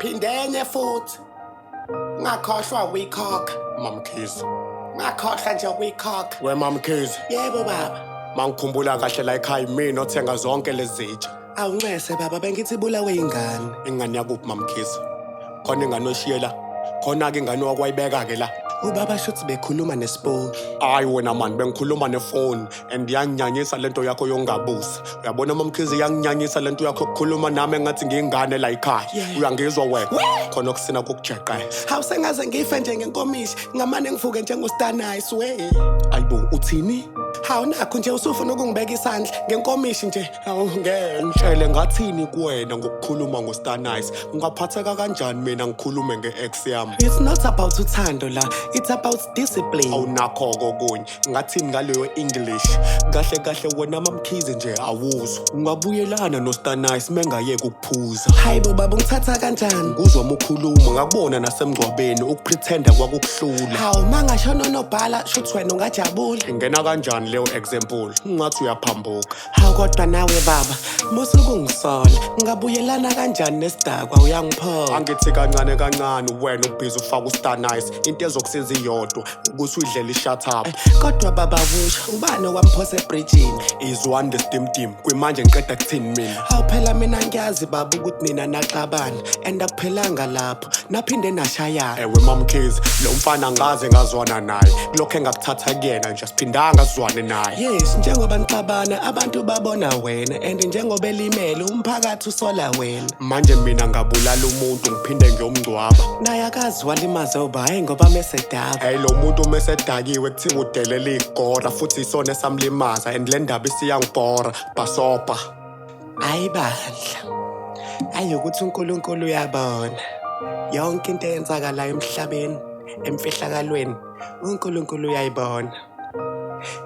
Phindenye futhi. Ngakhohlwa wekhokha. Mamkhize. Ngakhohlwa nje wekhokha. We Mamkhize. Yebo baba. Mangikhumbula kahle la ekhaya mina othenga zonke lezi zitsha. Awuncese baba bengithi bulawe ingane. Ingane yakuphi Mamkhize? Khona ingane oshiyela. Khona-ke ingane wakwayibeka-ke la. Ubaba shuthi bekhuluma nespoki. Hayi wena mani bengikhuluma nefoni and yanginyanyisa lento yakho yokungabusi. Uyabona Mamkhize yanginyanyisa lento yakho yokukhuluma nami engathi ngiyingane la ekhaya. Yeah. Uyangizwa wena. Khona okusina kukujeqela. Awusengaze ngife njengenkomishi ngamane ngivuke njengostanice we. Ayibo uthini? Hawu nakho nje usufuna ukungibeka isandla ngenkomishi nje. Hawu ngeke. Ngitshele ngathini kuwena ngokukhuluma ngostanice. Ungaphatheka kanjani mina ngikhulume nge-ex yami? It's not about uthando la, it's about discipline. Awunakho kokunye ngathini ngaleyo English kahle kahle wena Mamkhize nje awuzwa ungabuyelana nostanice mengayeka ukuphuza. Hayibo baba ungithatha kanjani? Nguzwa umukhuluma ngakubona nasemgcwabeni ukupretenda kwakukuhlula. Hawu mangashona nobhala shuthi wena ungajabula. Ingena kanjani leyo example ngathi uyaphambuka. Hawu kodwa nawe baba musukungisola ngingabuyelana kanjani nesidakwa uyangiphola. Angithi kancane kancane wena ubhizi ufaka ustanice into ezokusiza iyodwa ukuthi uyidlela i-shut up. Kodwa baba busha ubani owamphosa ebridgini? Izwani destimtim kwimanje ngiqeda kuthini mina? Hawu phela mina ngiyazi baba ukuthi nina naxabana and akuphelanga lapho naphinde nashayana. Ewe Mamkhize lo mfana ngaze ngazwana naye kulokho engakuthatha kuyena nje siphindanga sizwane naye. Yes njengoba nixabana abantu babona wena and njengoba elimele umphakathi usola wena. Manje mina ngabulala umuntu ngiphinde ngiyomngcwaba. Naye akazi walimaze uba hayi ngoba mesedaba. Hey lo muntu mesedakiwe kuthiwa udelela igora futhi isona esamlimaza and le ndaba isiyangibhora basopa. Hayi bandla. Hayi ukuthi uNkulunkulu uyabona. Yonke into eyenzakala emhlabeni emfihlakalweni uNkulunkulu uyayibona.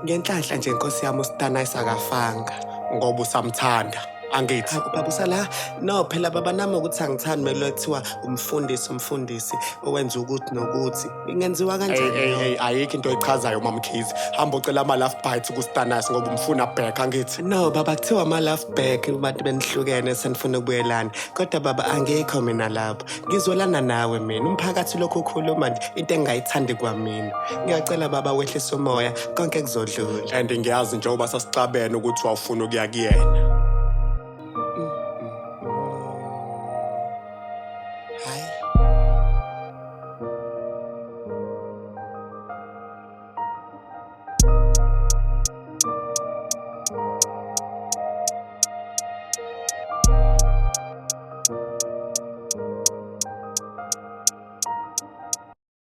Ngenhlanhla nje Nkosi yami uStanice akafanga Ngoba usamthanda angithi. baba usala no phela baba nami ukuthi angithandi melo kuthiwa umfundisi owenza ukuthi nokuthi ingenziwa kanjani. Ayikho into echazayo Mamkhize. Hamba ucela ama-love bites kuStanice ngoba umfuna back angithi. No baba kuthiwa ama-love back abantu benihlukene senifuna ukubuyelana kodwa baba angekho mina lapho ngizolana nawe mina umphakathi lokho ukhuluma nje into engayithandi kwamina. Ngiyacela baba wehlise umoya konke kuzodlula. And ngiyazi njengoba sasicabene ukuthi wawufuna ukuya kuyena.